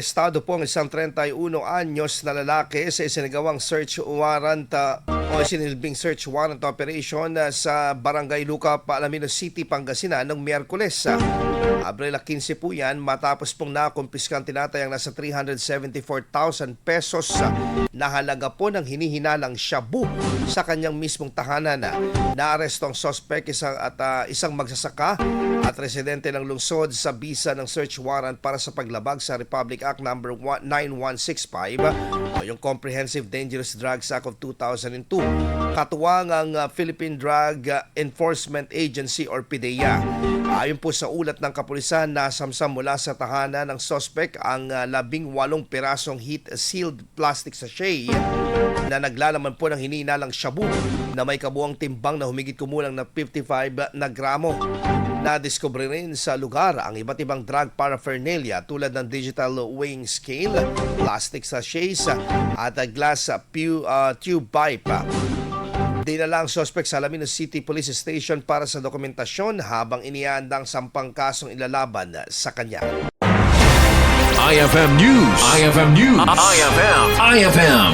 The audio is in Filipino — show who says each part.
Speaker 1: Estado po ang isang 31 anyos na lalaki sa isinagawang search warrant o sinilbing search warrant operation sa Barangay Luca, Alaminos City, Pangasinan noong Miyerkules. Abril 15 po yan matapos pong nakumpiska ang tinatayang nasa 374,000 pesos na halaga po ng hinihinalang shabu sa kanyang mismong tahanan. Naaresto ang suspect isang magsasaka at residente ng lungsod sa bisa ng search warrant para sa paglabag sa Republic Act number 9165 o yung Comprehensive Dangerous Drugs Act of 2002. Katuwang ang Philippine Drug Enforcement Agency or PDEA. Ayon po sa ulat ng kapulisan, nasamsam mula sa tahanan ng suspect ang 18 pirasong heat-sealed plastic sachet na naglalaman po ng hinihinalang shabu na may kabuang timbang na humigit kumulang na 55 na gramo. Nadiskubre rin sa lugar ang iba't ibang drug paraphernalia tulad ng digital weighing scale, plastic sachets at glass tube pipe. Dinala ang suspect sa Alaminos City Police Station para sa dokumentasyon habang inihandang sampang kasong ilalaban sa kanya.
Speaker 2: IFM News. IFM News. IFM.